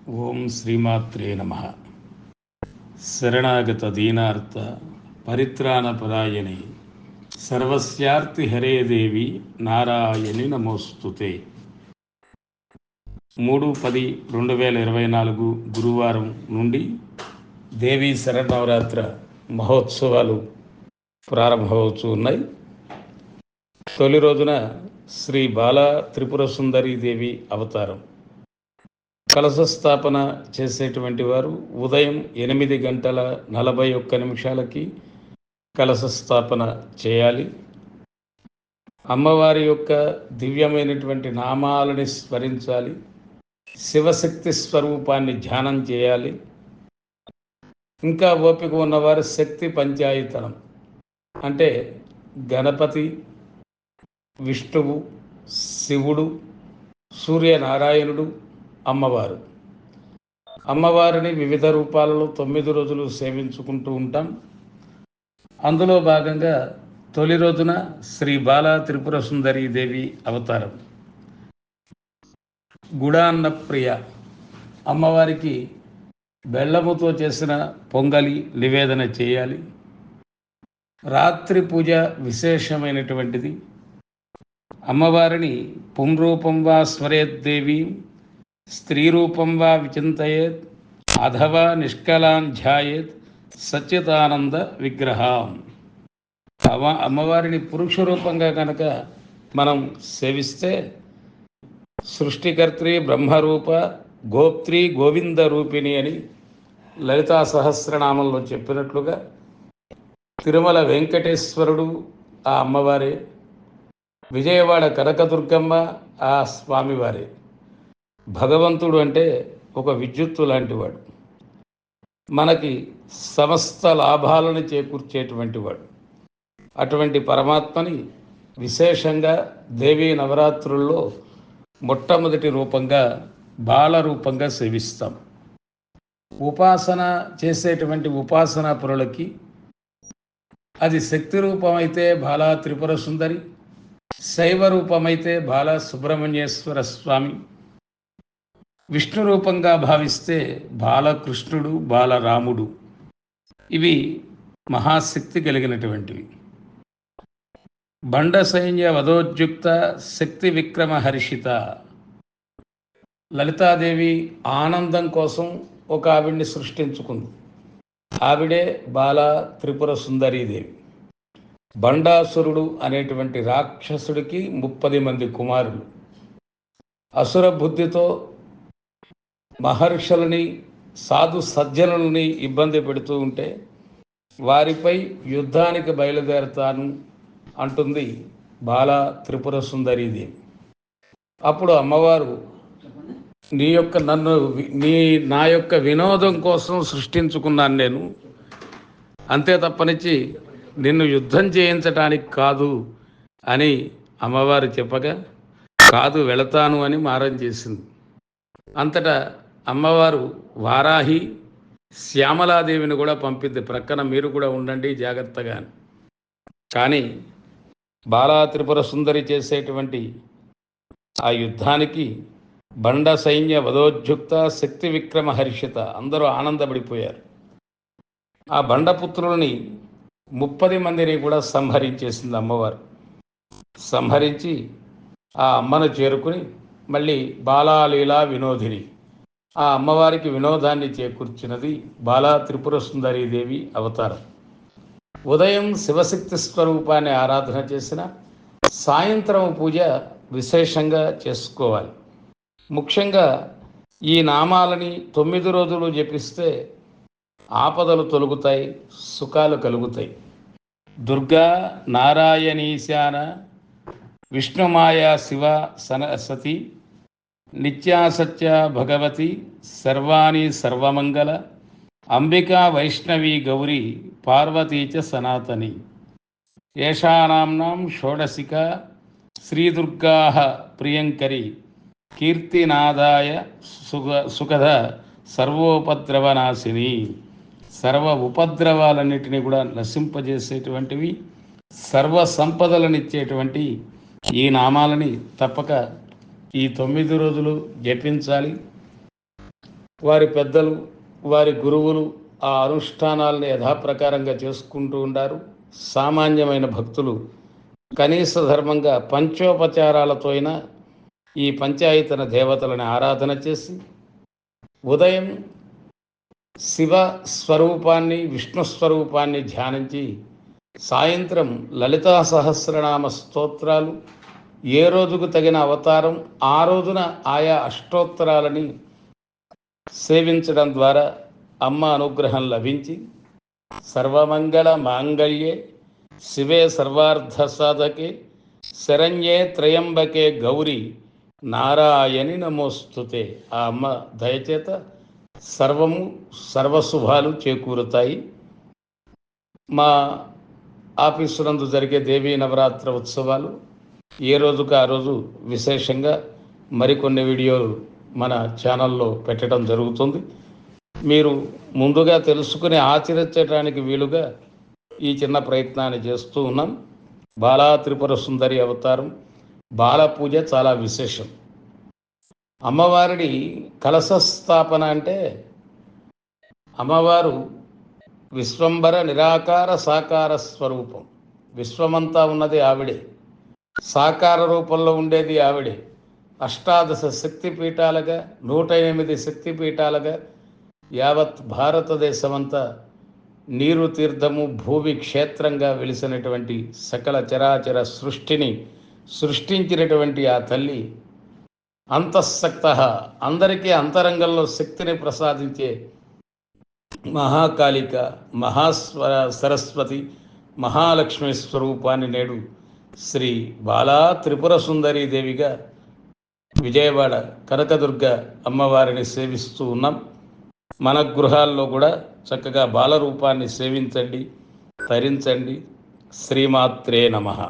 ఓం శ్రీమాత్రే నమ. శరణాగత దీనార్త పరిత్రాణపరాయణి సర్వస్యార్తి హరే దేవి నారాయణి నమోస్తుతే. 3/10/2024 గురువారం నుండి దేవీ శరన్నవరాత్ర మహోత్సవాలు ప్రారంభమవుతూ ఉన్నాయి. తొలి రోజున శ్రీ బాలా త్రిపుర సుందరీ దేవి అవతారం. కలశ స్థాపన చేసేటువంటి వారు ఉదయం 8:41 కలశ స్థాపన చేయాలి. అమ్మవారి యొక్క దివ్యమైనటువంటి నామాలని స్మరించాలి. శివశక్తి స్వరూపాన్ని ధ్యానం చేయాలి. ఇంకా ఓపిక ఉన్నవారు శక్తి పంచాయతనం అంటే గణపతి, విష్ణువు, శివుడు, సూర్యనారాయణుడు, అమ్మవారు. అమ్మవారిని వివిధ రూపాలలో 9 రోజులు సేవించుకుంటూ ఉంటాం. అందులో భాగంగా తొలి రోజున శ్రీ బాలా త్రిపుర సుందరీ దేవి అవతారం. గుడాన్న ప్రియ అమ్మవారికి బెల్లముతో చేసిన పొంగలి నివేదన చేయాలి. రాత్రి పూజ విశేషమైనటువంటిది. అమ్మవారిని పుంరూపం వా స్మరేద్దేవి, స్త్రీ రూపం వా విచింతయేత్, అథవా నిష్కలాన్ ధ్యాయేత్ సచ్చిదానంద విగ్రహం. అమ్మవారిని పురుష రూపంగా కనుక మనం సేవిస్తే సృష్టికర్త్రి బ్రహ్మరూప గోప్త్రి గోవింద రూపిణి అని లలితా సహస్రనామంలో చెప్పినట్లుగా తిరుమల వెంకటేశ్వరుడు ఆ అమ్మవారే, విజయవాడ కనకదుర్గమ్మ ఆ స్వామివారే. భగవంతుడు అంటే ఒక విద్యుత్తు లాంటివాడు, మనకి సమస్త లాభాలను చేకూర్చేటువంటి వాడు. అటువంటి పరమాత్మని విశేషంగా దేవీ నవరాత్రుల్లో మొట్టమొదటి రూపంగా బాల రూపంగా సేవిస్తాం. ఉపాసన చేసేటువంటి ఉపాసనా పరులకి అది శక్తి రూపమైతే బాలా త్రిపుర సుందరి, శైవ రూపమైతే బాలా సుబ్రహ్మణ్యేశ్వర స్వామి, విష్ణు రూపంగా భావిస్తే బాలకృష్ణుడు, బాలరాముడు. ఇవి మహాశక్తి కలిగినటువంటివి. బండ సైన్య వధోద్యుక్త శక్తి విక్రమ హర్షిత. లలితాదేవి ఆనందం కోసం ఒక ఆవిడ్ని సృష్టించుకుంది. ఆవిడే బాలా త్రిపుర సుందరీదేవి. బండాసురుడు అనేటువంటి రాక్షసుడికి 30 మంది కుమారులు. అసుర బుద్ధితో మహర్షులని, సాధు సజ్జనులని ఇబ్బంది పెడుతూ ఉంటే వారిపై యుద్ధానికి బయలుదేరతాను అంటుంది బాలా త్రిపుర సుందరీదేవి. అప్పుడు అమ్మవారు నా యొక్క వినోదం కోసం సృష్టించుకున్నాను నేను, అంతే తప్పనిచ్చి నిన్ను యుద్ధం చేయించటానికి కాదు అని అమ్మవారు చెప్పగా, కాదు వెళతాను అని మారం చేసింది. అంతటా అమ్మవారు వారాహి శ్యామలాదేవిని కూడా పంపింది, ప్రక్కన మీరు కూడా ఉండండి జాగ్రత్తగా. కానీ బాలా త్రిపుర సుందరి చేసేటువంటి ఆ యుద్ధానికి బండ సైన్య వధోద్యుక్త శక్తి విక్రమ హర్షిత అందరూ ఆనందపడిపోయారు. ఆ బండపుత్రులని 30 మందిని కూడా సంహరించేసింది అమ్మవారు. సంహరించి ఆ అమ్మను చేరుకుని మళ్ళీ బాలాలీలా వినోదిని, ఆ అమ్మవారికి వినోదాన్ని చేకూర్చినది బాలా త్రిపుర సుందరీదేవి అవతారం. ఉదయం శివశక్తి స్వరూపాన్ని ఆరాధన చేసిన సాయంత్రం పూజ విశేషంగా చేసుకోవాలి. ముఖ్యంగా ఈ నామాలని 9 రోజులు జపిస్తే ఆపదలు తొలగుతాయి, సుఖాలు కలుగుతాయి. దుర్గా నారాయణీశాన విష్ణుమాయా శివ సరస్వతి నిత్యాసత్య భగవతి సర్వాణి సర్వమంగళ అంబికా వైష్ణవీ గౌరీ పార్వతీ చ సనాతని. ఏషానాంనాం షోడశిక శ్రీదుర్గా ప్రియంకరి కీర్తినాదాయ సుఖద సర్వోపద్రవనాశిని. సర్వ ఉపద్రవాలన్నిటినీ కూడా నశింపజేసేటువంటివి, సర్వ సంపదలనిచ్చేటువంటి ఈ నామాలని తప్పక ఈ 9 రోజులు జపించాలి. వారి పెద్దలు, వారి గురువులు ఆ అనుష్ఠానాలను యథాప్రకారంగా చేసుకుంటూ ఉండారు. సామాన్యమైన భక్తులు కనీస ధర్మంగా పంచోపచారాలతో అయినా ఈ పంచాయతన దేవతలని ఆరాధన చేసి ఉదయం శివ స్వరూపాన్ని, విష్ణు స్వరూపాన్ని ధ్యానించి సాయంత్రం లలితా సహస్రనామ స్తోత్రాలు, ఏ రోజుకు తగిన అవతారం ఆ రోజున ఆయా అష్టోత్తరాలని సేవించడం ద్వారా అమ్మ అనుగ్రహం లభించి సర్వమంగళ మాంగళ్యే శివే సర్వార్థ సాధకే శరణ్యే త్రయంబకే గౌరీ నారాయణి నమోస్తుతే. ఆ అమ్మ దయచేత సర్వశుభాలు చేకూరుతాయి. మా ఆఫీసునందు జరిగే దేవీ నవరాత్రి ఉత్సవాలు ఏ రోజుకు ఆ రోజు విశేషంగా మరికొన్ని వీడియోలు మన ఛానల్లో పెట్టడం జరుగుతుంది. మీరు ముందుగా తెలుసుకుని ఆచరించడానికి వీలుగా ఈ చిన్న ప్రయత్నాన్ని చేస్తూ ఉన్నాం. బాలా త్రిపుర సుందరి అవతారం బాల పూజ చాలా విశేషం. అమ్మవారిని కలశ స్థాపన అంటే అమ్మవారు విశ్వంబర నిరాకార సాకార స్వరూపం. విశ్వమంతా ఉన్నది ఆవిడే, సాకార రూపంలో ఉండేది ఆవిడే. అష్టాదశ శక్తిపీఠాలుగా 108 శక్తిపీఠాలుగా యావత్ భారతదేశమంతా నీరు తీర్థము భూమి క్షేత్రంగా వెలిసినటువంటి సకల చరాచర సృష్టిని సృష్టించినటువంటి ఆ తల్లి అంతఃశక్త, అందరికీ అంతరంగంలో శక్తిని ప్రసాదించే మహాకాళిక, సరస్వతి, మహాలక్ష్మి స్వరూపాన్ని నేడు శ్రీ బాలా త్రిపుర సుందరీ దేవిగా విజయవాడ కనకదుర్గ అమ్మవారిని సేవిస్తూ ఉన్నాం. మన గృహాల్లో కూడా చక్కగా బాలరూపాన్ని సేవించండి, తరించండి. శ్రీమాత్రే నమః.